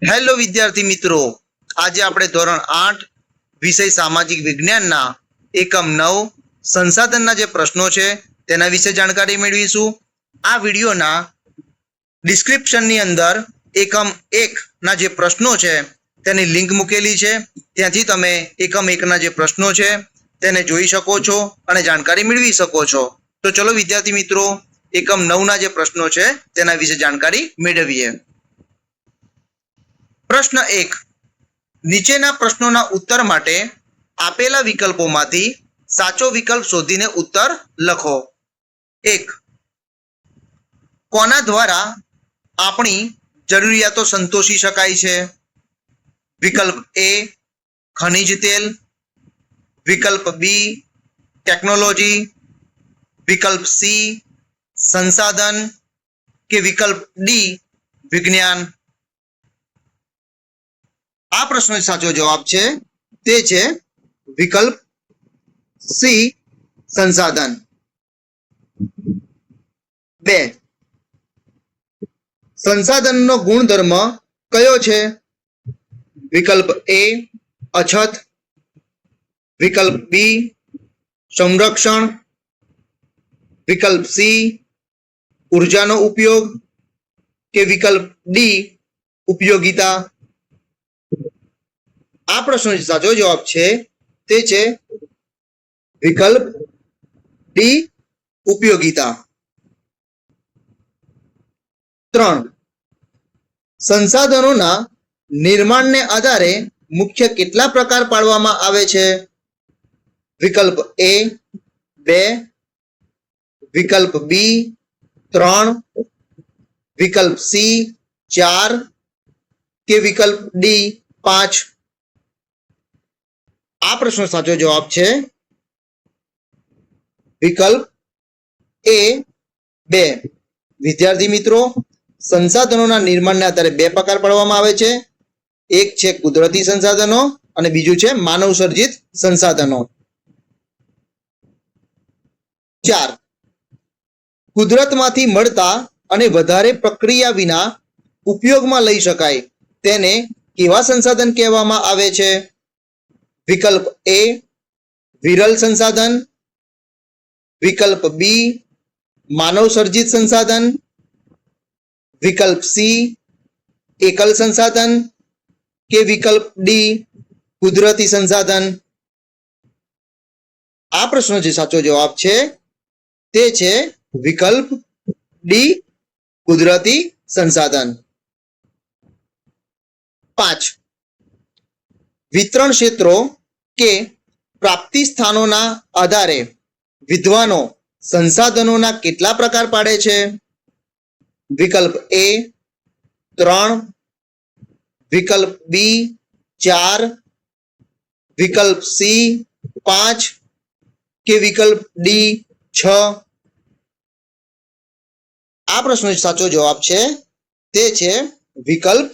Hello વિદ્યાર્થી મિત્રો, આજે આપણે ધોરણ 8 વિષય સામાજિક વિજ્ઞાનના એકમ 9 સંસાધનના જે પ્રશ્નો છે તેના વિશે જાણકારી મેળવીશું. આ વિડીયોના ડિસ્ક્રિપ્શનની અંદર એકમ 1 ના જે પ્રશ્નો છે તેની લિંક મૂકેલી છે, ત્યાંથી તમે એકમ 1 ના જે પ્રશ્નો છે તેને જોઈ શકો છો અને જાણકારી મેળવી શકો છો. તો ચલો વિદ્યાર્થી મિત્રો, એકમ 9 ના જે પ્રશ્નો છે તેના વિશે જાણકારી મેળવીએ. પ્રશ્ન 1. નીચેના પ્રશ્નોના ઉત્તર માટે આપેલા વિકલ્પોમાંથી સાચો વિકલ્પ શોધીને ઉત્તર લખો. 1. કોના દ્વારા આપણી જરૂરિયાતો સંતોષી શકાય છે? વિકલ્પ એ ખનિજ તેલ, વિકલ્પ બી ટેકનોલોજી, વિકલ્પ સી સંસાધન કે વિકલ્પ ડી વિજ્ઞાન. આ પ્રશ્નનો સાચો જવાબ છે તે છે વિકલ્પ સી સંસાધન. 2. સંસાધનનો ગુણધર્મ કયો છે? વિકલ્પ એ અછત, વિકલ્પ બી સંરક્ષણ, વિકલ્પ સી ઉર્જાનો ઉપયોગ કે વિકલ્પ ડી ઉપયોગિતા. આ પ્રશ્નનો સાચો જવાબ છે તે છે વિકલ્પ ડી ઉપયોગિતા. 3. સંસાધનોના નિર્માણને આધારે મુખ્ય કેટલા પ્રકાર પાડવામાં આવે છે? વિકલ્પ એ 2, વિકલ્પ બી 3, વિકલ્પ સી 4 કે વિકલ્પ ડી 5. આ પ્રશ્નનો સાચો જવાબ છે વિકલ્પ એ 2. વિદ્યાર્થી મિત્રો, સંસાધનોના નિર્માણને આધારે 2 પ્રકાર પાડવામાં આવે છે. એક છે કુદરતી સંસાધનો અને બીજું છે માનવ સર્જિત સંસાધનો. 4. કુદરતમાંથી મળતા અને વધારે પ્રક્રિયા વિના ઉપયોગમાં લઈ શકાય તેને કેવા સંસાધન કહેવામાં આવે છે? વિકલ્પ એ વિરલ સંસાધન, વિકલ્પ બી માનવ સર્જિત સંસાધન, વિકલ્પ સી એકલ સંસાધન કે વિકલ્પ ડી કુદરતી સંસાધન. આ પ્રશ્નનો જે સાચો જવાબ છે તે છે વિકલ્પ ડી કુદરતી સંસાધન. 5. વિતરણ ક્ષેત્રો કે પ્રાપ્તિ સ્થાનોના આધારે વિદ્વાનો સંસાધનોના કેટલા પ્રકાર પાડે છે? વિકલ્પ એ 3, વિકલ્પ બી 4, વિકલ્પ સી 5 કે વિકલ્પ ડી 6. આ પ્રશ્નનો સાચો જવાબ છે તે છે વિકલ્પ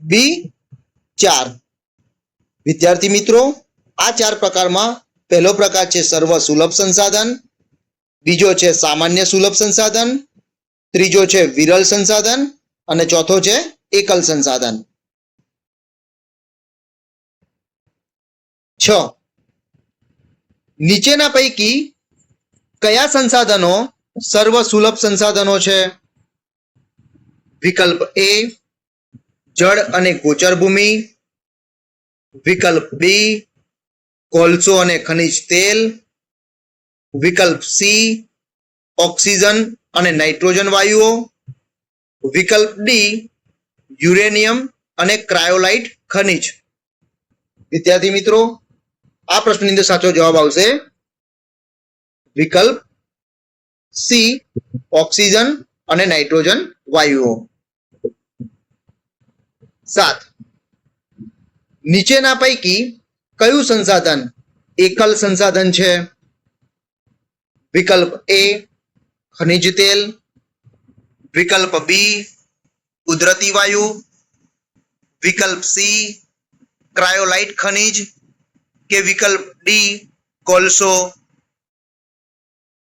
બી 4. વિદ્યાર્થી મિત્રો, આ 4 પ્રકારમાં પહેલો પ્રકાર છે સર્વ સુલભ સંસાધન, બીજો છે સામાન્ય સુલભ સંસાધન, ત્રીજો છે વિરલ સંસાધન અને ચોથો છે એકલ સંસાધન. 6. નીચેના પૈકી કયા સંસાધનો સર્વ સુલભ સંસાધનો છે? વિકલ્પ એ જળ અને ગોચર ભૂમિ, વિકલ્પ બી કોલસો અને ખનિજ તેલ, વિકલ્પ સી ઓક્સિજન અને નાઇટ્રોજન વાયુઓ, વિકલ્પ ડી યુરેનિયમ અને ક્રાયોલાઇટ ખનિજ. વિદ્યાર્થી મિત્રો, આ પ્રશ્નની અંદર સાચો જવાબ આવશે વિકલ્પ સી ઓક્સિજન અને નાઇટ્રોજન વાયુઓ. 7. નીચેના પૈકી કયું સંસાધન એકલ સંસાધન છે? વિકલ્પ એ ખનિજ તેલ, વિકલ્પ બી કુદરતી વાયુ, વિકલ્પ સી ક્રાયોલાઇટ ખનિજ કે વિકલ્પ ડી કોલસો.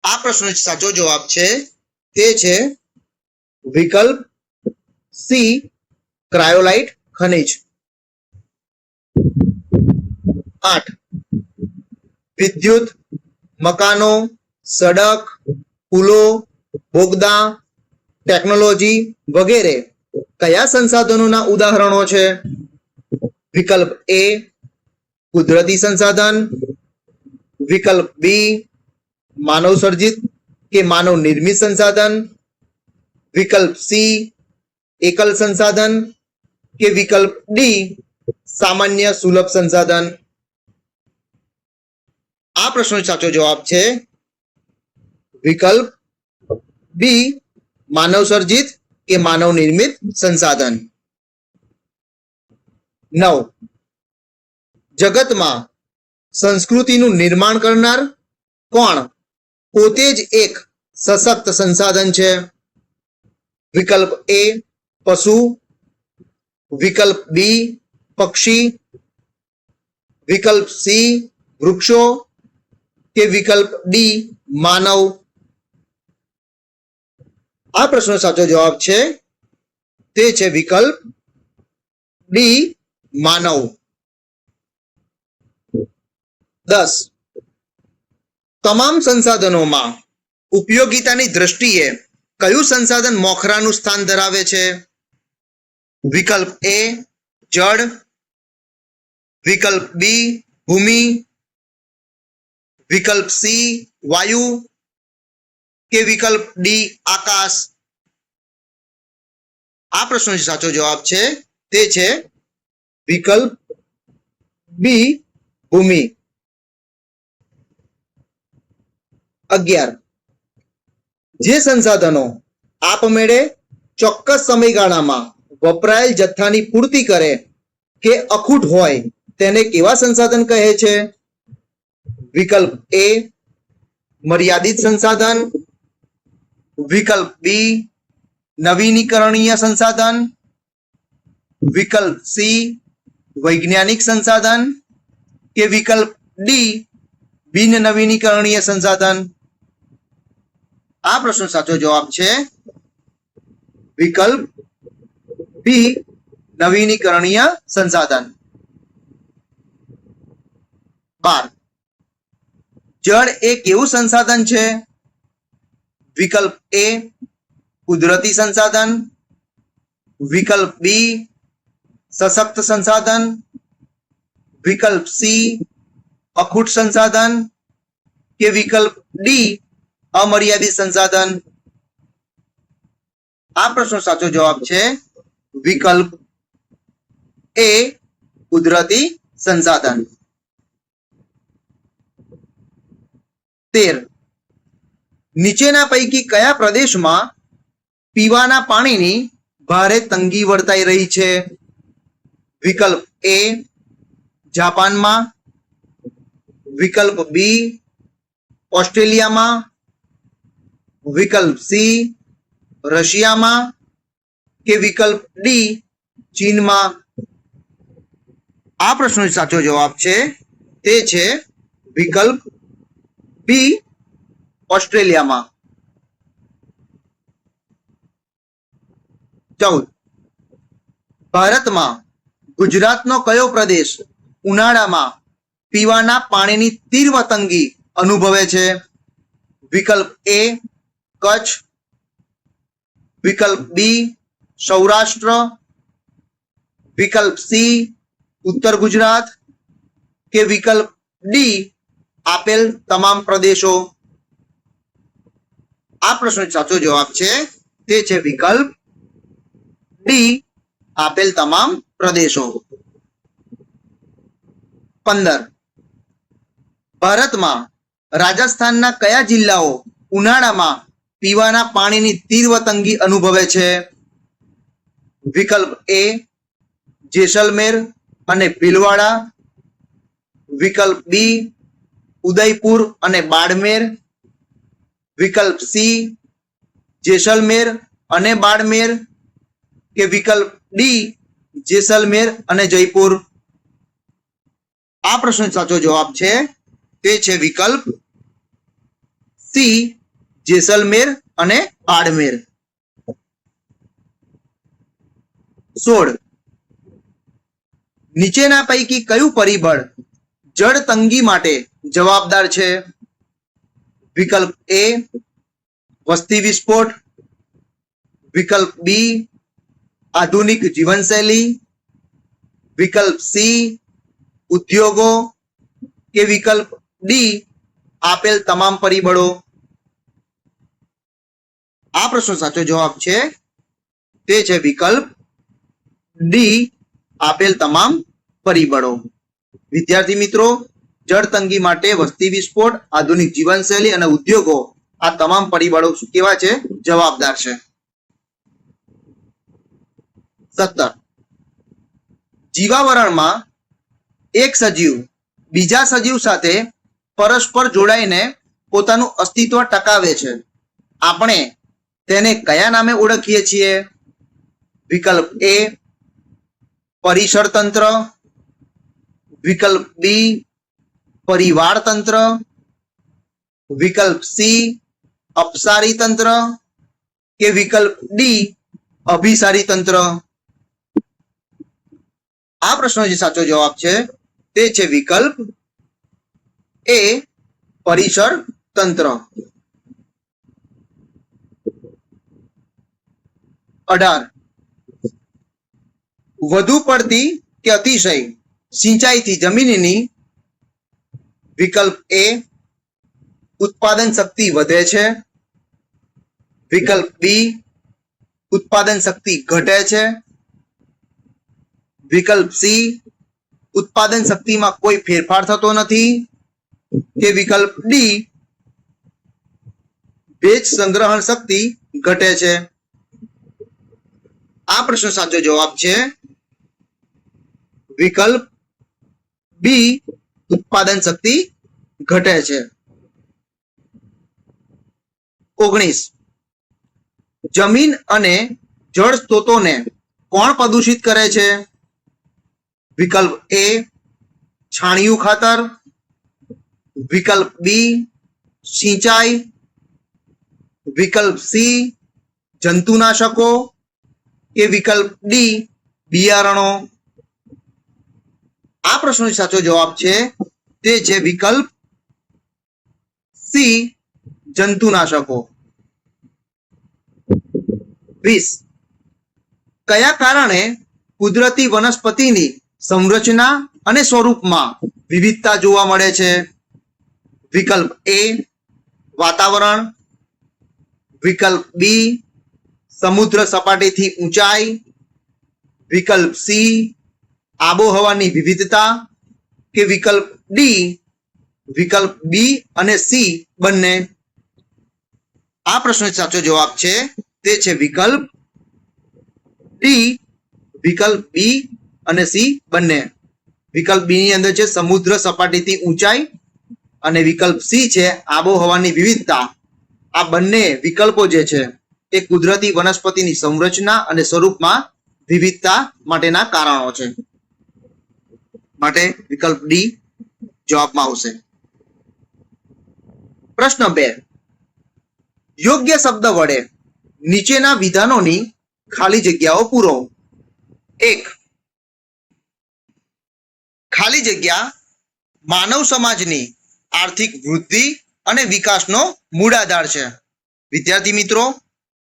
આ પ્રશ્નનો સાચો જવાબ છે તે છે વિકલ્પ સી ક્રાયોલાઇટ ખનિજ. 8. વિદ્યુત, મકાનો, સડક, પુલો, બોગદા, ટેકનોલોજી વગેરે કયા સંસાધનોના ઉદાહરણો છે? વિકલ્પ એ કુદરતી સંસાધન, વિકલ્પ બી માનવ સર્જિત કે માનવ નિર્મિત સંસાધન, વિકલ્પ સી એકલ સંસાધન કે વિકલ્પ ડી સામાન્ય સુલભ સંસાધન. આ પ્રશ્નનો સાચો જવાબ છે વિકલ્પ બી માનવ સર્જિત કે માનવ નિર્મિત સંસાધન. 9. જગતમાં સંસ્કૃતિનું નિર્માણ કરનાર કોણ પોતે જ એક સશક્ત સંસાધન છે? વિકલ્પ એ પશુ, વિકલ્પ બી પક્ષી, વિકલ્પ સી વૃક્ષો કે વિકલ્પ ડી માનવ. આ પ્રશ્નનો સાચો જવાબ છે તે છે વિકલ્પ ડી માનવ. 10. તમામ સંસાધનોમાં ઉપયોગિતાની દ્રષ્ટિએ કયું સંસાધન મોખરાનું સ્થાન ધરાવે છે? વિકલ્પ એ જળ, વિકલ્પ બી ભૂમિ, વિકલ્પ સી વાયુ કે વિકલ્પ ડી આકાશ. આ પ્રશ્નનો સાચો જવાબ છે તે છે વિકલ્પ બી ભૂમિ. 11. જે સંસાધનો આપમેળે ચોક્કસ સમયગાળામાં વપરાયેલ જથ્થાની પૂર્તિ કરે કે અખૂટ હોય તેને કેવા સંસાધન કહે છે? વિકલ્પ એ મર્યાદિત સંસાધન, વિકલ્પ બી નવીનીકરણીય સંસાધન, વિકલ્પ સી વૈજ્ઞાનિક સંસાધન કે વિકલ્પ ડી બિન નવીનીકરણીય સંસાધન. આ પ્રશ્નનો સાચો જવાબ છે વિકલ્પ બી નવીનીકરણીય સંસાધન. 12. જળ એ કેવું સંસાધન છે? વિકલ્પ એ કુદરતી સંસાધન, વિકલ્પ બી સશક્ત સંસાધન, વિકલ્પ સી અખૂટ સંસાધન કે વિકલ્પ ડી અમર્યાદિત સંસાધન. આ પ્રશ્નનો સાચો જવાબ છે વિકલ્પ એ કુદરતી સંસાધન. 13. નીચેના પૈકી કયા પ્રદેશમાં પીવાના પાણીની ભારે તંગી વર્તાઈ રહી છે? વિકલ્પ એ જાપાનમાં, વિકલ્પ બી ઓસ્ટ્રેલિયામાં, વિકલ્પ સી રશિયામાં કે વિકલ્પ ડી ચીનમાં. આ પ્રશ્નનો સાચો જવાબ છે તે છે વિકલ્પ બી ઓસ્ટ્રેલિયામાં. 14. ભારતમાં ગુજરાતનો કયો પ્રદેશ ઉનાળામાં પીવાના પાણીની તીવ્ર તંગી અનુભવે છે? વિકલ્પ એ કચ્છ, વિકલ્પ બી સૌરાષ્ટ્ર, વિકલ્પ સી ઉત્તર ગુજરાત કે વિકલ્પ ડી આપેલ તમામ પ્રદેશો. આ પ્રશ્નનો સાચો જવાબ છે તે છે વિકલ્પ ડી આપેલ તમામ પ્રદેશો. 15. ભારતમાં રાજસ્થાનના કયા જિલ્લાઓ ઉનાળામાં પીવાના પાણીની તીવ્ર તંગી અનુભવે છે? વિકલ્પ એ જેસલમેર અને ભીલવાડા, વિકલ્પ બી ઉદયપુર અને બાડમેર, વિકલ્પ સી જેસલમેર અને બાડમેર કે વિકલ્પ ડી જેસલમેર અને જયપુર. આ પ્રશ્નનો સાચો જવાબ છે તે છે વિકલ્પ સી જેસલમેર અને બાડમેર. 16. નીચેના પૈકી કયું પરિબળ જળ તંગી માટે જવાબદાર છે? વિકલ્પ એ વસ્તી વિસ્ફોટ, વિકલ્પ બી આધુનિક જીવનશૈલી, વિકલ્પ સી ઉદ્યોગો કે વિકલ્પ ડી આપેલ તમામ પરિબળો? આ પ્રશ્નો સાચો જવાબ છે તે છે વિકલ્પ ડી આપેલ તમામ પરિબળો. વિદ્યાર્થી મિત્રો, જળ તંગી માટે વસ્તી વિસ્ફોટ, આધુનિક જીવનશૈલી અને ઉદ્યોગો આ તમામ પરિબળો કેવા છે? જવાબદાર છે. 17. જીવાવરણમાં એક સજીવ બીજા સજીવ સાથે પરસ્પર જોડાઈને પોતાનું અસ્તિત્વ ટકાવે છે. આપણે તેને કયા નામે ઓળખીએ છીએ? વિકલ્પ એ પરિસર તંત્ર, વિકલ્પ બી પરિવાર તંત્ર, વિકલ્પ સી અપસારી તંત્ર કે વિકલ્પ ડી અભિસારી તંત્ર? આ પ્રશ્નો જે સાચો જવાબ છે તે છે વિકલ્પ એ પરિસર તંત્ર. 18. વધુ પડતી કે અતિશય સિંચાઈથી જમીનની વિકલ્પ એ ઉત્પાદન શક્તિ વધે છે, વિકલ્પ બી ઉત્પાદન શક્તિ ઘટે છે, વિકલ્પ સી ઉત્પાદન શક્તિમાં કોઈ ફેરફાર થતો નથી કે વિકલ્પ ડી ભેજ સંગ્રહણ શક્તિ ઘટે છે? આ પ્રશ્નો સાચો જવાબ છે વિકલ્પ બી ઉત્પાદન શક્તિ ઘટે છે. 19. જમીન અને જળ સ્ત્રોતોને કોણ પ્રદૂષિત કરે છે? વિકલ્પ એ છાણિયું ખાતર, વિકલ્પ બી સિંચાઈ, વિકલ્પ સી જંતુનાશકો કે વિકલ્પ ડી બિયારણો? આ પ્રશ્નનો સાચો જવાબ છે તે છે વિકલ્પ સી જંતુનાશકો. 20. કયા કારણે કુદરતી વનસ્પતિની સંરચના અને સ્વરૂપમાં વિવિધતા જોવા મળે છે? વિકલ્પ એ વાતાવરણ, વિકલ્પ બી સમુદ્ર સપાટીથી ઊંચાઈ, વિકલ્પ સી આબોહવાની વિવિધતા કે વિકલ્પ ડી વિકલ્પ બી અને સી બંને? આ પ્રશ્નનો સાચો જવાબ છે તે છે વિકલ્પ ડી વિકલ્પ બી અને સી બંને. વિકલ્પ બી ની અંદર છે સમુદ્ર સપાટીથી ઊંચાઈ અને વિકલ્પ સી છે આબોહવાની વિવિધતા. આ બંને વિકલ્પો જે છે એ કુદરતી વનસ્પતિની સંરચના અને સ્વરૂપમાં વિવિધતા માટેના કારણો છે. માટે વિકલ્પ ડી જવાબમાં આવશે. પ્રશ્ન 2. યોગ્ય શબ્દ વડે નીચેના વિધાનોની ખાલી જગ્યાઓ પૂરો. 1. ખાલી જગ્યા માનવ સમાજની આર્થિક વૃદ્ધિ અને વિકાસનો મૂળ આધાર છે. વિદ્યાર્થી મિત્રો,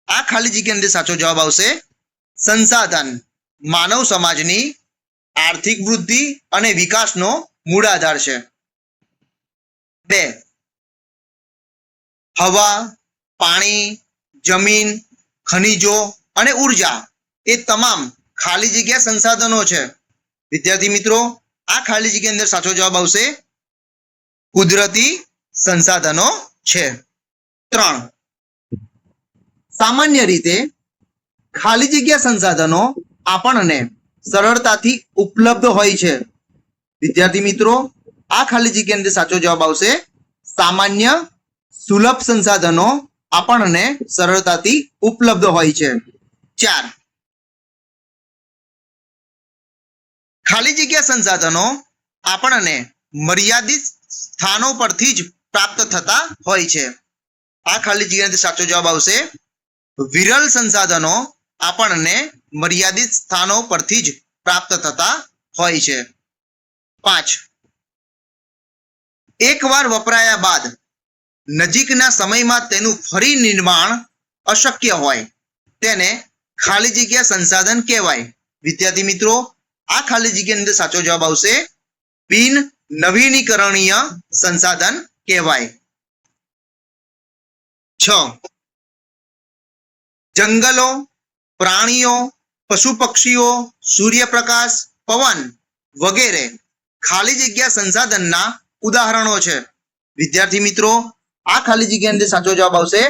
આ ખાલી જગ્યા અંદર સાચો જવાબ આવશે સંસાધન માનવ સમાજની આર્થિક વૃદ્ધિ અને વિકાસનો મૂળ આધાર છે. 2. હવા, પાણી, જમીન, ખનિજો અને ઉર્જા એ તમામ ખાલી જગ્યા સંસાધનો છે. વિદ્યાર્થી મિત્રો, આ ખાલી જગ્યા અંદર સાચો જવાબ આવશે કુદરતી સંસાધનો છે. 3. સામાન્ય રીતે ખાલી જગ્યા સંસાધનો આપણને સરળતાથી ઉપલબ્ધ હોય છે. વિદ્યાર્થી મિત્રો, આ ખાલી જગ્યા અંદર સાચો જવાબ આવશે સામાન્ય સુલભ સંસાધનો આપણને સરળતાથી ઉપલબ્ધ હોય છે. 4. ખાલી જગ્યા સંસાધનો આપણને મર્યાદિત સ્થાનો પરથી જ પ્રાપ્ત થતા હોય છે. આ ખાલી જગ્યાનો સાચો જવાબ આવશે વિરલ સંસાધનો આપણને મર્યાદિત સ્થાનો પરથી જ પ્રાપ્ત થતા હોય છે. 5. એકવાર વપરાયા બાદ નજીકના સમયમાં તેનું ફરી નિર્માણ અશક્ય હોય તેને ખાલી જગ્યા સંસાધન કહેવાય. વિદ્યાર્થી મિત્રો, આ ખાલી જગ્યાની અંદર સાચો જવાબ આવશે બિન નવીનીકરણીય સંસાધન કહેવાય. 6. જંગલો, પ્રાણીઓ, પશુ પક્ષીઓ, સૂર્યપ્રકાશ, પવન વગેરે ખાલી જગ્યા સંસાધનના ઉદાહરણો છે. વિદ્યાર્થી મિત્રો, આ ખાલી જગ્યાની અંદર સાચો જવાબ આવશે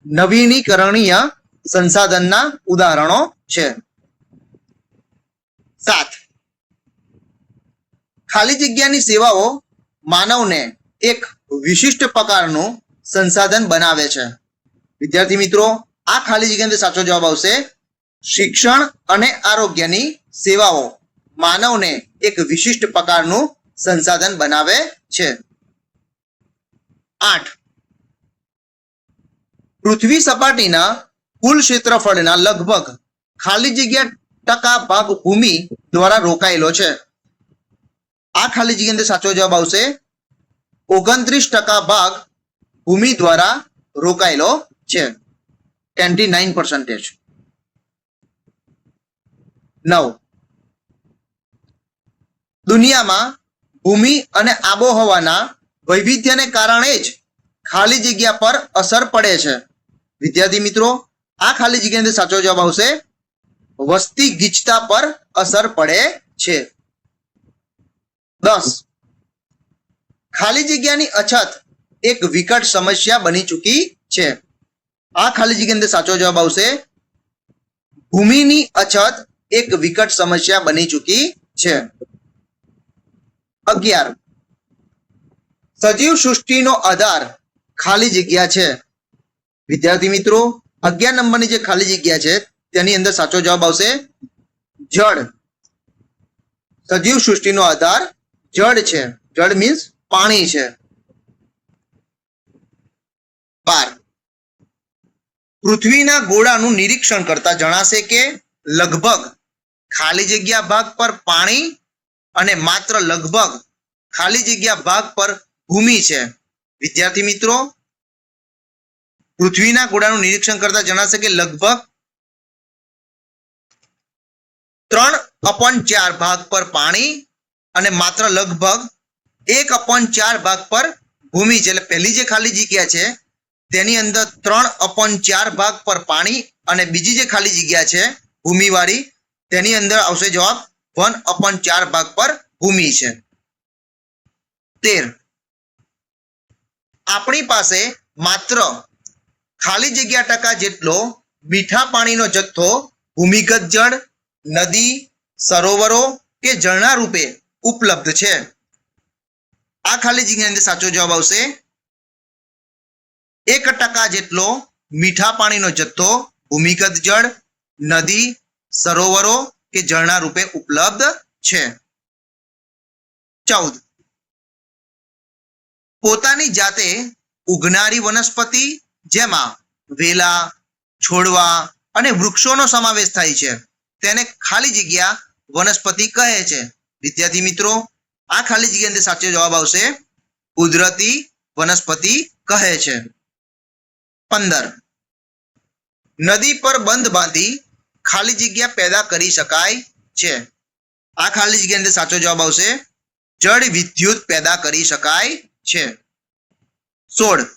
નવીનીકરણીય સંસાધનના ઉદાહરણો છે. 7. ખાલી જગ્યાની સેવાઓ માનવને એક વિશિષ્ટ પ્રકારનું સંસાધન બનાવે છે. વિદ્યાર્થી મિત્રો, આ ખાલી જગ્યાની અંદર સાચો જવાબ આવશે શિક્ષણ અને આરોગ્યની સેવાઓ માનવને એક વિશિષ્ટ પ્રકારનું સંસાધન બનાવે છે. 8. પૃથ્વી સપાટીના કુલ ક્ષેત્રફળના લગભગ ખાલી જગ્યા ટકા ભાગ ભૂમિ દ્વારા રોકાયેલો છે. આ ખાલી જગ્યાની અંદર સાચો જવાબ આવશે 29% ભાગ ભૂમિ દ્વારા રોકાયેલો છે. 29%. 9. દુનિયામાં ભૂમિ અને આબોહવાના વૈવિધ્યને કારણે જ ખાલી જગ્યા પર અસર પડે છે. વિદ્યાર્થી મિત્રો, આ ખાલી જગ્યાની અંદર સાચો જવાબ આવશે વસ્તી ગીચતા પર અસર પડે છે. 10. ખાલી જગ્યાની અછત એક વિકટ સમસ્યા બની ચૂકી છે. આ ખાલી જગ્યાની અંદર સાચો જવાબ આવશે ભૂમિની અછત એક વિકટ સમસ્યા બની ચૂકી છે. 11. સજીવ સૃષ્ટિનો આધાર ખાલી જગ્યા છે. વિદ્યાર્થી મિત્રો, 11 નંબરની જે ખાલી જગ્યા છે તેની અંદર સાચો જવાબ આવશે જળ. સજીવ સૃષ્ટિનો આધાર જળ છે. જળ મીન્સ પાણી છે. 12. પૃથ્વીના ગોળાનું નિરીક્ષણ કરતા જણાશે કે લગભગ ખાલી જગ્યા ભાગ પર પાણી અને માત્ર લગભગ ખાલી જગ્યા ભાગ પર ભૂમિ છે. વિદ્યાર્થી મિત્રો, પૃથ્વીના ગોળાનું નિરીક્ષણ કરતા જણાશે કે લગભગ 3/4 ભાગ પર પાણી અને માત્ર લગભગ 1/4 ભાગ પર ભૂમિ છે. એટલે પહેલી જે ખાલી જગ્યા છે તેની અંદર 3/4 ભાગ પર પાણી અને બીજી જે ખાલી જગ્યા છે ભૂમિવાળી તેની અંદર આવશે જવાબ 1/4 ભાગ પર ભૂમિ છે. 13. આપણી પાસે માત્ર ખાલી જગ્યા ટકા જેટલો મીઠા પાણીનો જથ્થો ભૂમિગત જળ, નદી, સરોવરો કે ઝરણા રૂપે ઉપલબ્ધ છે. આ ખાલી જગ્યાની અંદર સાચો જવાબ આવશે 1% જેટલો મીઠા પાણીનો જથ્થો ભૂમિગત જળ, નદી, સરોવરો કે ઝરણા રૂપે ઉપલબ્ધ છે. 14. પોતાની જાતે ઉગનારી વનસ્પતિ જેમાં વેલા, છોડવા અને વૃક્ષોનો સમાવેશ થાય છે તેને ખાલી જગ્યા વનસ્પતિ કહે છે. વિદ્યાર્થી મિત્રો, આ ખાલી જગ્યાની અંદર સાચો જવાબ આવશે કુદરતી વનસ્પતિ કહે છે. 15. નદી પર બંધ બાંધી ખાલી જગ્યા પેદા કરી શકાય છે. આ ખાલી જગ્યાની અંદર સાચો જવાબ આવશે જળ વિદ્યુત પેદા કરી શકાય છે. 16.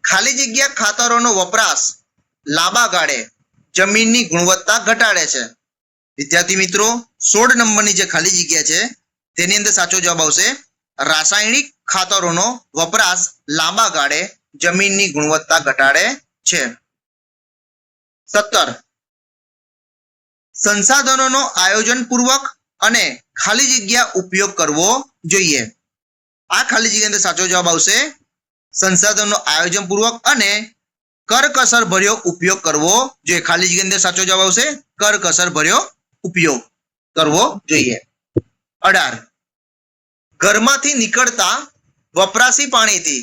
ખાલી જગ્યા ખાતરોનો વપરાશ લાંબા ગાળે જમીનની ગુણવત્તા ઘટાડે છે. વિદ્યાર્થી મિત્રો, 16 નંબરની જે ખાલી જગ્યા છે તેની અંદર સાચો જવાબ આવશે રાસાયણિક ખાતરોનો વપરાશ લાંબા ગાળે જમીનની ગુણવત્તા ઘટાડે છે. 17. સંસાધનોનો આયોજનપૂર્વક અને ખાલી જગ્યા ઉપયોગ કરવો જોઈએ. આ ખાલી જગ્યાની અંદર સાચો જવાબ આવશે સંસાધનનો આયોજનપૂર્વક અને કરકસર ભર્યો ઉપયોગ કરવો જોઈએ. ખાલી જગ્યાની અંદર સાચો જવાબ આવશે કરકસર ભર્યો ઉપયોગ કરવો જોઈએ. 18. ઘરમાંથી નીકળતા વપરાશી પાણીથી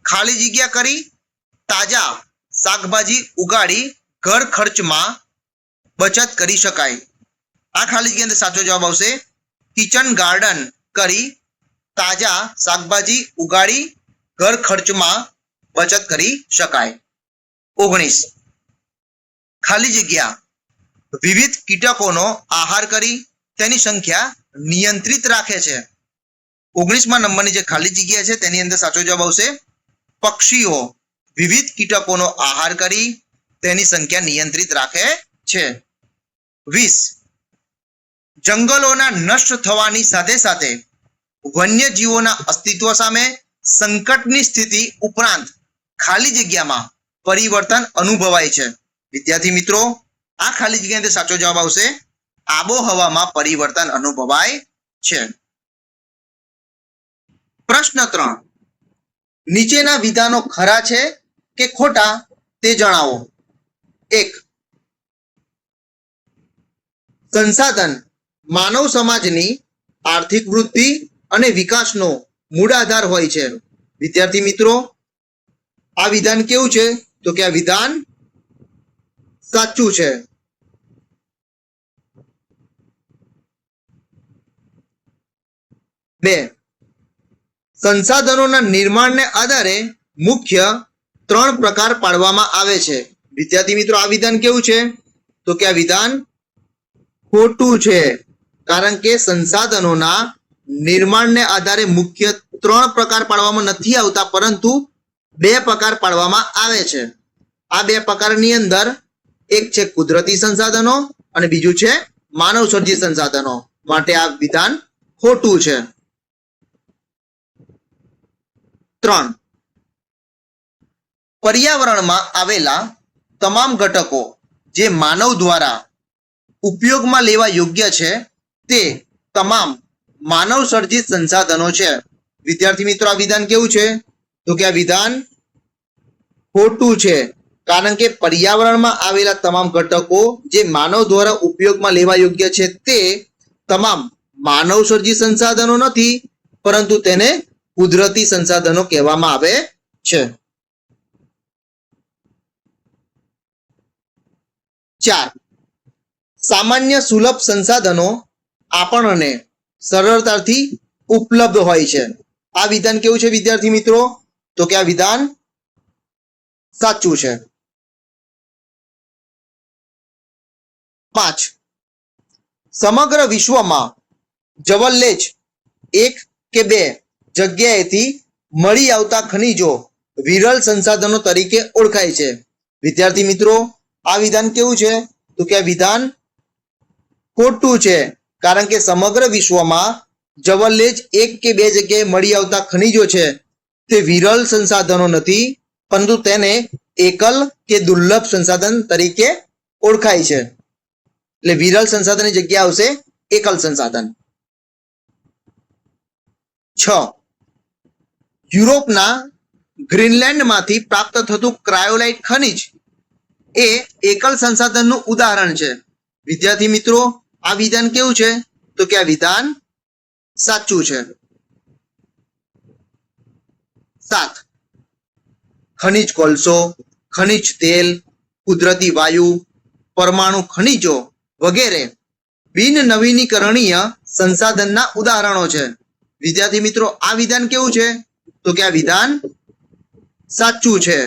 ખાલી જગ્યા કરી તાજા શાકભાજી ઉગાડી ઘર ખર્ચમાં બચત કરી શકાય. આ ખાલી જગ્યાની અંદર સાચો જવાબ આવશે કિચન ગાર્ડન કરી તાજા શાકભાજી ઉગાડી ઘર ખર્ચમાં બચત કરી શકાય. 19 ખાલી જગ્યા વિવિધ કીટકોનો આહાર કરી તેની સંખ્યા નિયંત્રિત રાખે છે. 19મા નંબરની જે ખાલી જગ્યા છે તેની અંદર સાચો જવાબ આવશે પક્ષીઓ વિવિધ કીટકોનો આહાર કરી તેની સંખ્યા નિયંત્રિત રાખે છે. 20 જંગલોના નષ્ટ થવાની સાથે સાથે વન્યજીવોના અસ્તિત્વ સામે સંકટની સ્થિતિ ઉપરાંત ખાલી જગ્યામાં પરિવર્તન અનુભવાય છે. વિદ્યાર્થી મિત્રો, આ ખાલી જગ્યાની અંદર સાચો જવાબ આવશે આબોહવામાં પરિવર્તન અનુભવાય છે. પ્રશ્ન 3 નીચેના વિધાનો ખરા છે કે ખોટા તે જણાવો. 1 સંસાધન માનવ સમાજની આર્થિક વૃદ્ધિ અને વિકાસનો મૂળ આધાર હોય છે. વિદ્યાર્થી મિત્રો, આ વિધાન કેવું છે? તો કે આ વિધાન સાચું છે. 2 સંસાધનોના નિર્માણને આધારે મુખ્ય 3 પ્રકાર પાડવામાં આવે છે. વિદ્યાર્થી મિત્રો, આ વિધાન કેવું છે? તો કે આ વિધાન ખોટું છે, કારણ કે સંસાધનોના નિર્માણને આધારે મુખ્ય 3 પ્રકાર પાડવામાં નથી આવતા, પરંતુ 2 પ્રકાર પાડવામાં આવે છે. આ 2 પ્રકારની અંદર એક છે કુદરતી સંસાધનો અને બીજું છે માનવ સર્જિત સંસાધનો. માટે આ વિધાન ખોટું છે. 3 પર્યાવરણમાં આવેલા તમામ ઘટકો જે માનવ દ્વારા ઉપયોગમાં લેવા યોગ્ય છે તે તમામ માનવ સર્જિત સંસાધનો છે. વિદ્યાર્થી મિત્રો, આ વિધાન કેવું છે? તો કે આ વિધાન ખોટું છે, કારણ કે પર્યાવરણમાં આવેલા તમામ ઘટકો જે માનવ દ્વારા ઉપયોગમાં લેવા યોગ્ય છે તે તમામ માનવ સર્જિત સંસાધનો નથી, પરંતુ તેને કુદરતી સંસાધનો કહેવામાં આવે છે. 4 સામાન્ય સુલભ સંસાધનો આપણને સરળતાથી ઉપલબ્ધ હોય છે. આ વિધાન કેવું છે વિદ્યાર્થી મિત્રો? તો કે આ વિધાન સાચું છે. 5 સમગ્ર વિશ્વમાં જવલ્લે જ 1 કે 2 જગ્યાએથી મળી આવતા ખનિજો વિરલ સંસાધનો તરીકે ઓળખાય છે. વિદ્યાર્થી મિત્રો, આ વિધાન કેવું છે? તો કે આ વિધાન ખોટું છે, કારણ કે સમગ્ર વિશ્વમાં જવલ્લે જ 1 કે 2 જગ્યાએ મળી આવતા ખનિજો છે તે વિરલ સંસાધનો નથી, પરંતુ તેને એકલ કે દુર્લભ સંસાધન તરીકે ઓળખાય છે. એટલે વિરલ સંસાધનની જગ્યા આવશે એકલ સંસાધન. 6 યુરોપના ગ્રીનલેન્ડમાંથી પ્રાપ્ત થતું ક્રાયોલાઇટ ખનિજ એ એકલ સંસાધનનું ઉદાહરણ છે. વિદ્યાર્થી મિત્રો, આ વિધાન કેવું છે? તો કે આ વિધાન સાચું છે. 7 ખનિજ કોલસો, ખનિજ તેલ, કુદરતી વાયુ, પરમાણુ ખનિજો વગેરે બિન નવીનીકરણીય સંસાધનના ઉદાહરણો છે. વિદ્યાર્થી મિત્રો, આ વિધાન કેવું છે? તો કે આ વિધાન સાચું છે.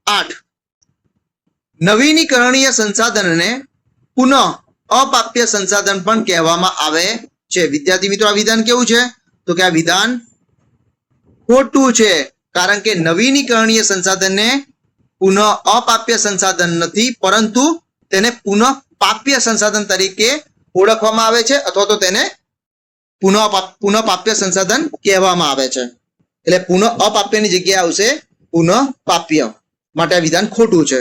8 નવીનીકરણીય સંસાધનને પુનઃ અપ્રાપ્ય સંસાધન પણ કહેવામાં આવે છે. વિદ્યાર્થી મિત્રો, આ વિધાન કેવું છે? તો કે આ વિધાન ખોટું છે, કારણ કે નવીનીકરણીય સંસાધનને પુનઃ અપ્રાપ્ય સંસાધન નથી, પરંતુ તેને પુનઃ પ્રાપ્ય સંસાધન તરીકે ઓળખવામાં આવે છે, અથવા તો તેને પુનઃ પ્રાપ્ય સંસાધન કહેવામાં આવે છે. એટલે પુનઃ અપ્રાપ્યની જગ્યાએ આવશે પુનઃ પ્રાપ્ય. માટે આ વિધાન ખોટું છે.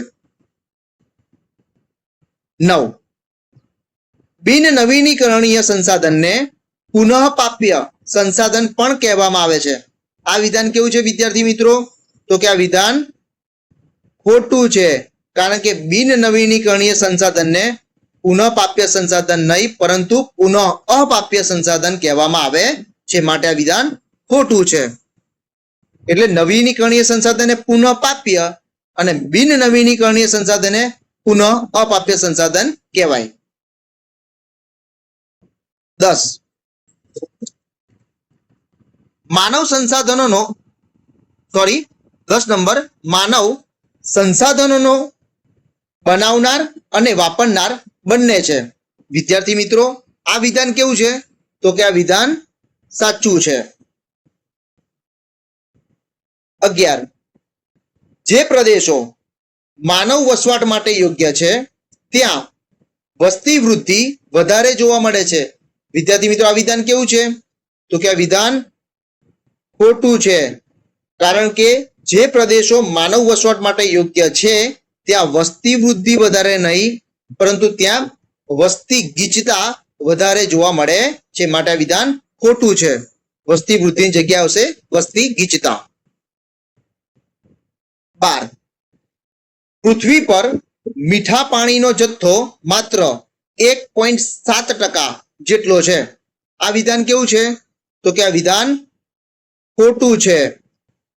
9 બિન નવીનીકરણીય સંસાધનને પુનઃ પ્રાપ્ય સંસાધન પણ કહેવામાં આવે છે. આ વિધાન કેવું છે વિદ્યાર્થી મિત્રો? તો કે આ વિધાન ખોટું છે, કારણ કે બિન નવીનીકરણીય સંસાધનને પુનઃ પ્રાપ્ય સંસાધન નહીં, પરંતુ પુનઃ અપ્રાપ્ય સંસાધન કહેવામાં આવે છે. માટે આ વિધાન ખોટું છે. એટલે નવીનીકરણીય સંસાધનને પુનઃ પ્રાપ્ય અને બિન નવીનીકરણીય સંસાધનને પુનઃ અપ્રાપ્ય સંસાધન કહેવાય. 10 માનવ સંસાધનોનો 10 નંબર માનવ સંસાધનોનો બનાવનાર અને વાપરનાર બંને છે. વિદ્યાર્થી મિત્રો, આ વિધાન કેવું છે? તો કે આ વિધાન સાચું છે. 11 જે પ્રદેશો માનવ વસવાટ માટે યોગ્ય છે ત્યાં વસ્તી વૃદ્ધિ વધારે જોવા મળે છે. વિદ્યાર્થી મિત્રો, આ વિધાન કેવું છે? તો કે આ વિધાન ખોટું છે. કારણ કે જે પ્રદેશો માનવ વસવાટ માટે યોગ્ય છે ત્યાં વસ્તી વૃદ્ધિ વધારે નહીં, પરંતુ ત્યાં વસ્તી ગીચતા વધારે જોવા મળે છે. માટે આ વિધાન ખોટું છે. વસ્તી વૃદ્ધિની જગ્યા આવશે વસ્તી ગીચતા. 12 પૃથ્વી પર મીઠા પાણીનો જથ્થો માત્ર 1.7% જેટલો છે. આ વિધાન કેવું છે? તો કે આ વિધાન ખોટું છે.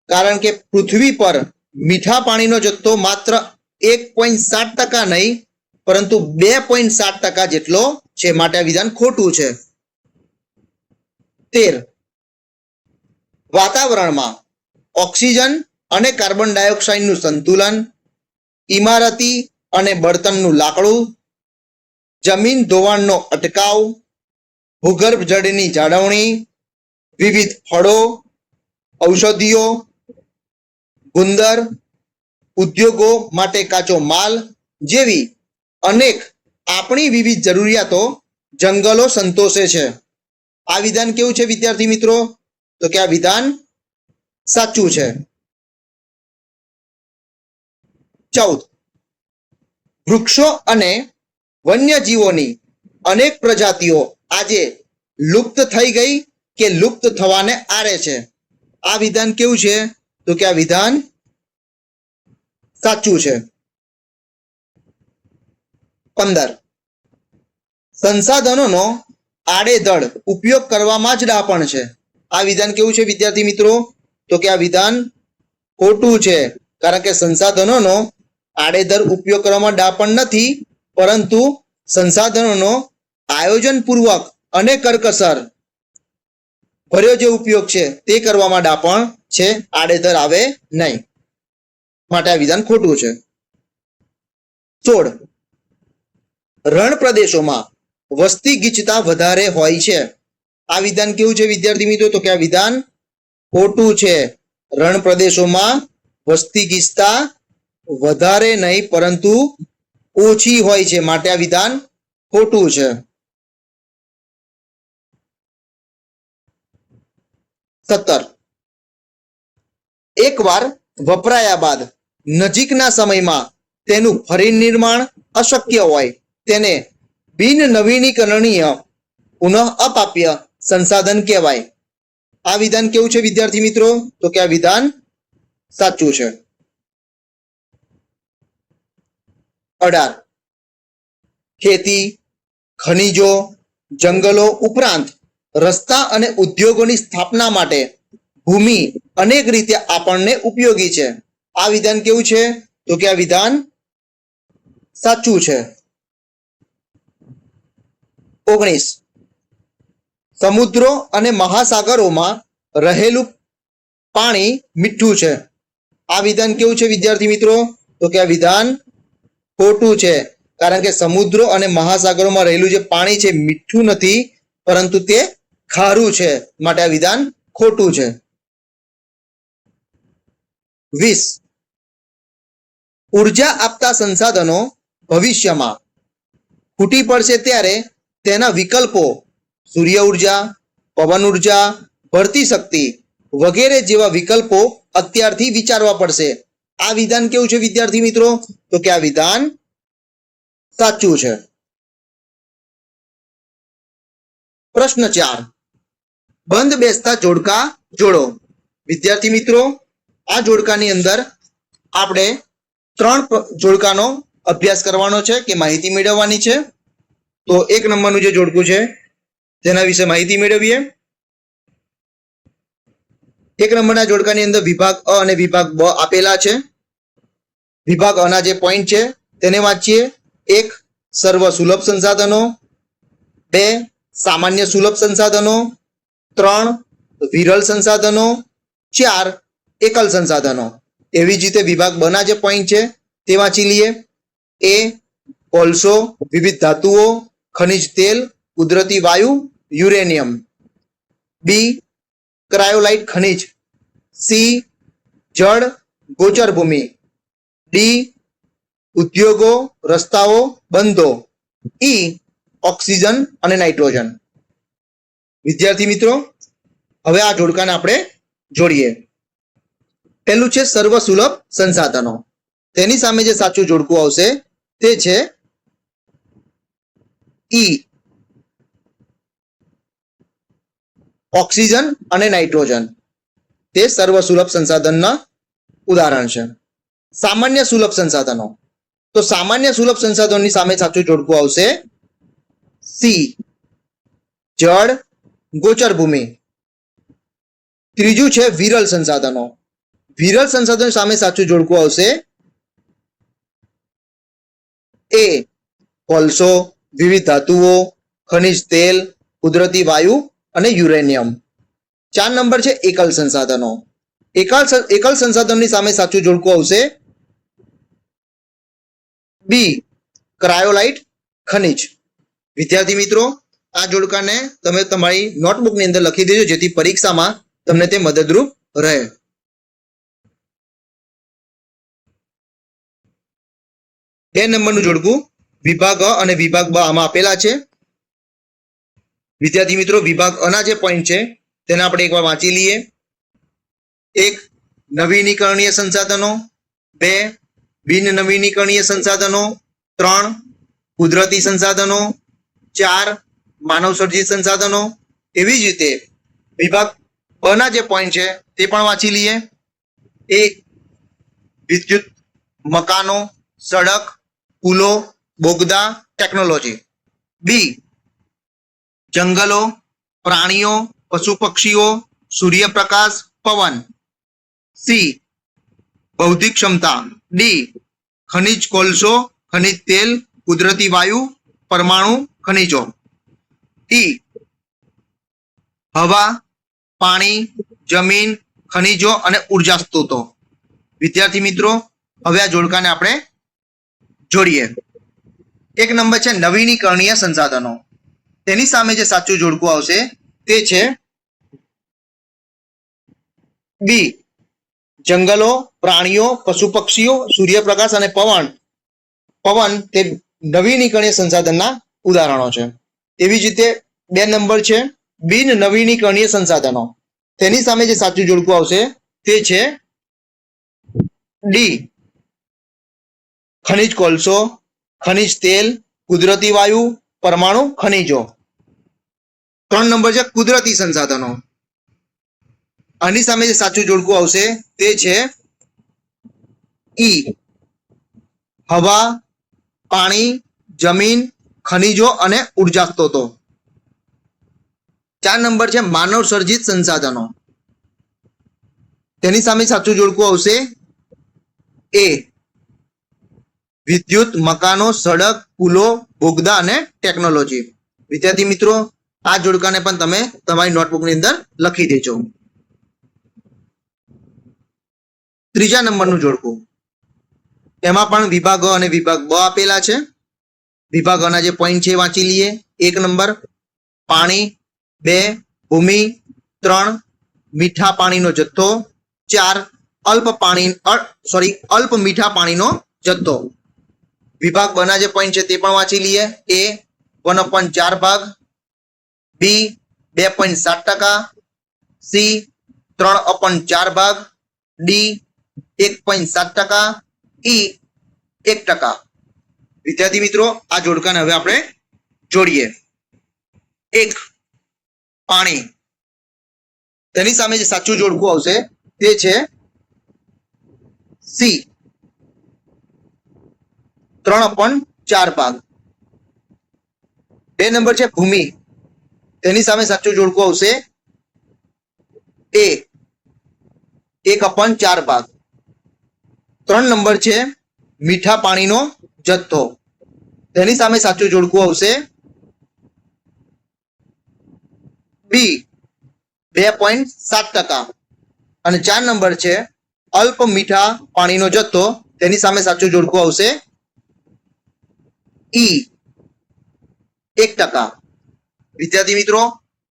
કારણ કે પૃથ્વી પર મીઠા પાણીનો જથ્થો માત્ર 1.7% નહીં, પરંતુ 2.7% જેટલો છે. માટે આ વિધાન ખોટું છે. 13 વાતાવરણમાં ઓક્સિજન અને કાર્બન ડાયોક્સાઇડનું સંતુલન, ઇમારતી અને બળતણનું લાકડું, જમીન ધોવાણનો અટકાવ, ભૂગર્ભ જળની જાળવણી, વિવિધ ફળો, ઔષધિઓ, ગુંદર, ઉદ્યોગો માટે કાચો માલ જેવી અનેક આપણી વિવિધ જરૂરિયાતો જંગલો સંતોષે છે. આ વિધાન કેવું છે વિદ્યાર્થી મિત્રો? તો કે આ વિધાન સાચું છે. 14 વૃક્ષો અને વન્યજીવોની અનેક પ્રજાતિઓ આજે લુપ્ત થઈ ગઈ કે લુપ્ત થવાને આરે છે. આ વિધાન કેવું છે? તો કે આ વિધાન સાચું છે. 15 સંસાધનોનો આડેધડ ઉપયોગ કરવામાં જ ડાપણ છે. આ વિધાન કેવું છે વિદ્યાર્થી મિત્રો? તો કે આ વિધાન ખોટું છે. કારણ કે સંસાધનોનો આડેધડ ઉપયોગ કરવામાં ડાપણ નથી, પરંતુ સંસાધનોનો આયોજનપૂર્વક અને કરકસર ભર્યો જે ઉપયોગ છે તે કરવામાં ડાપણ છે, આડેધડ આવે નહીં. માટે આ વિધાન ખોટું છે. 16 રણ પ્રદેશોમાં વસ્તી ગીચતા વધારે હોય છે. આ વિધાન કેવું છે વિદ્યાર્થી મિત્રો? તો કે આ વિધાન ખોટું છે. રણ પ્રદેશોમાં વસ્તી ગીચતા વધારે નહીં, પરંતુ ઓછી હોય છે. માટે આ વિધાન ખોટું છે. 17 એકવાર વપરાયા બાદ નજીકના સમયમાં તેનું ફરી નિર્માણ અશક્ય હોય તેને બિન નવીનીકરણીય પુનઃ અપ્રાપ્ય સંસાધન કહેવાય. આ વિધાન કેવું છે વિદ્યાર્થી મિત્રો? તો કે આ વિધાન સાચું છે. 18 ખેતી, ખનિજો, જંગલો ઉપરાંત રસ્તા અને ઉદ્યોગોની સ્થાપના માટે ભૂમિ અનેક રીતે આપણને ઉપયોગી છે. આ વિધાન કેવું છે? તો કે આ વિધાન સાચું છે. 19 સમુદ્રો અને મહાસાગરોમાં રહેલું પાણી મીઠું છે. આ વિધાન કેવું છે વિદ્યાર્થી મિત્રો? તો કે આ વિધાન ખોટું છે. કારણ કે સમુદ્રો અને મહાસાગરોમાં રહેલું જે પાણી છે મીઠું નથી, પરંતુ તે ખારું છે. માટે આ વિધાન ખોટું છે. 20 ઉર્જા આપતા સંસાધનો ભવિષ્યમાં ખૂટી પડશે ત્યારે તેના વિકલ્પો સૂર્ય ઉર્જા, પવન ઉર્જા, ભરતી શક્તિ વગેરે જેવા વિકલ્પો અત્યારથી વિચારવા પડશે. આ વિધાન કેવું છે વિદ્યાર્થી મિત્રો? તો કે આ વિધાન સાચું છે. પ્રશ્ન 4 બંધ બેસતા જોડકા જોડો. વિદ્યાર્થી મિત્રો, આ જોડકાની અંદર આપણે 3 જોડકાનો અભ્યાસ કરવાનો છે કે માહિતી મેળવવાની છે. તો 1 નંબરનું જે જોડકું છે તેના વિશે માહિતી મેળવીએ. 1 નંબરના જોડકાની અંદર વિભાગ અ અને વિભાગ બ આપેલા છે. વિભાગ અ ના જે પોઈન્ટ છે તેને વાંચીએ. 1 સર્વ સુલભ સંસાધનો, 2 સામાન્ય સુલભ સંસાધનો, 3 વિરલ સંસાધનો, 4 એકલ સંસાધનો. એવી જ રીતે વિભાગ બ ના જે પોઈન્ટ છે તે વાંચી લઈએ. એ કોલસો, વિવિધ ધાતુઓ, ખનિજ તેલ, કુદરતી વાયુ, યુરેનિયમ. બી ક્રાયોલાઇટ ખનિજ. સી જળ, ગોચર ભૂમિ. ડી ઉદ્યોગો, રસ્તાઓ, બંધો. ઈ ઓક્સિજન અને નાઇટ્રોજન. વિદ્યાર્થી મિત્રો, હવે આ જોડકાને આપણે જોડીએ. પહેલું છે સર્વ સુલભ સંસાધનો. તેની સામે જે સાચું જોડકું આવશે તે છે ઈ ઓક્સિજન અને નાઇટ્રોજન. તે સર્વ સુલભ સંસાધનના ઉદાહરણ છે. સામાન્ય સુલભ સંસાધનો, તો સામાન્ય સુલભ સંસાધનોની સામે સાચું જોડકું આવશે સી જળ, ગોચર ભૂમિ. ત્રીજું છે વિરલ સંસાધનો. વિરલ સંસાધનો સામે સાચું જોડકું આવશે એ કોલસો, વિવિધ ધાતુઓ, ખનિજ તેલ, કુદરતી વાયુ અને યુરેનિયમ. 4 નંબર છે એકલ સંસાધનો. એકલ સંસાધનની સામે સાચું જોડકું આવશે બી ક્રાયોલાઇટ ખનિજ. વિદ્યાર્થી મિત્રો, આ જોડકાને તમે તમારી નોટબુકની અંદર લખી દેજો જેથી પરીક્ષામાં તમને તે મદદરૂપ રહે. બે નંબરનું જોડકું વિભાગ અ અને વિભાગ બ આમાં આપેલા છે. વિદ્યાર્થી મિત્રો, વિભાગ અ ના જે પોઈન્ટ છે તેને આપણે એકવાર વાંચી લઈએ. 1 નવીનીકરણીય સંસાધનો, 2 બિન નવીનીકરણીય સંસાધનો, 3 કુદરતી સંસાધનો, 4 માનવ સર્જિત સંસાધનો. એવી જ રીતે વિભાગ બ ના જે પોઈન્ટ છે તે પણ વાંચી લઈએ. 1 વિદ્યુત મકાનો, સડક, પુલો, બોગદા, ટેકનોલોજી. બી જંગલો, પ્રાણીઓ, પશુ પક્ષીઓ, સૂર્યપ્રકાશ, પવન. સી બૌદ્ધિક ક્ષમતા. ડી ખનિજ કોલસો, ખનિજ તેલ, કુદરતી વાયુ, પરમાણુ ખનિજો. ઈ હવા, પાણી, જમીન, ખનિજો અને ઉર્જા સ્ત્રોતો. વિદ્યાર્થી મિત્રો, હવે આ જોડકાને આપણે જોડીએ. 1 નંબર છે નવીનીકરણીય સંસાધનો. તેની સામે જે સાચું જોડકું આવશે તે છે બી જંગલો, પ્રાણીઓ, પશુ પક્ષીઓ, સૂર્યપ્રકાશ અને પવન તે નવીનીકરણીય સંસાધનના ઉદાહરણો છે. એવી જ રીતે 2 નંબર છે બિન નવીનીકરણીય સંસાધનો. તેની સામે જે સાચું જોડકું આવશે તે છે ડી ખનિજ કોલસો, ખનિજ તેલ, કુદરતી વાયુ, પરમાણુ ખનિજો. 3 નંબર છે કુદરતી સંસાધનો. આની સામે જે સાચું જોડકું આવશે તે છે ઈ હવા, પાણી, જમીન, ખનિજો અને ઉર્જા સ્ત્રોતો. 4 નંબર છે માનવ સર્જિત સંસાધનો. તેની સામે સાચું જોડકું આવશે એ વિદ્યુત મકાનો, સડક, પુલો, બોગદા અને ટેકનોલોજી. વિદ્યાર્થી મિત્રો, આ જોડકાને પણ તમે તમારી નોટબુકની અંદર લખી દેજો. 3જા નંબરનું જોડકું, એમાં પણ વિભાગ અ અને વિભાગ બ આપેલા છે. વિભાગ અ ના જે પોઈન્ટ છે વાંચી લઈએ. 1 નંબર પાણી, 2 ભૂમિ, 3 મીઠા પાણીનો જથ્થો, 4 અલ્પ મીઠા પાણીનો જથ્થો. વિભાગ બ ના જે પોઈન્ટ છે તે પણ વાંચી લઈએ. એ 1/4 ભાગ, બી 2.7%, સી 3/4 ભાગ, ડી 1.7%, ઈ 1%. વિદ્યાર્થી મિત્રો, આ જોડકાને હવે આપણે જોડીએ. 1 પાણી. તેની સામે જે સાચું જોડકું આવશે તે છે સી 3/4 ભાગ. 2 નંબર છે ભૂમિ. તેની સામે સાચું જોડકું આવશે એ 1/4 ભાગ. 3 નંબર છે મીઠા પાણીનો જથ્થો, તેની સામે સાચું જોડકું આવશે બી 2.7%. અને 4 નંબર છે અલ્પ મીઠા પાણીનો જથ્થો, તેની સામે સાચું જોડકું આવશે ઈ 1%. વિદ્યાર્થી મિત્રો,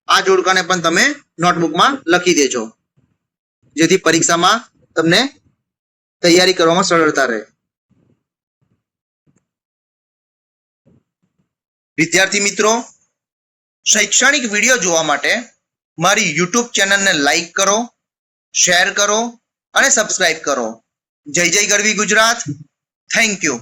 આ જોડકાને પણ તમે નોટબુકમાં લખી દેજો, જેથી પરીક્ષામાં તમને તૈયારી કરવામાં સરળતા રહે. વિદ્યાર્થી મિત્રો, શૈક્ષણિક વિડીયો જોવા માટે મારી યુટ્યુબ ચેનલને લાઈક કરો, શેર કરો અને સબસ્ક્રાઇબ કરો. જય જય ગરવી ગુજરાત. Thank you.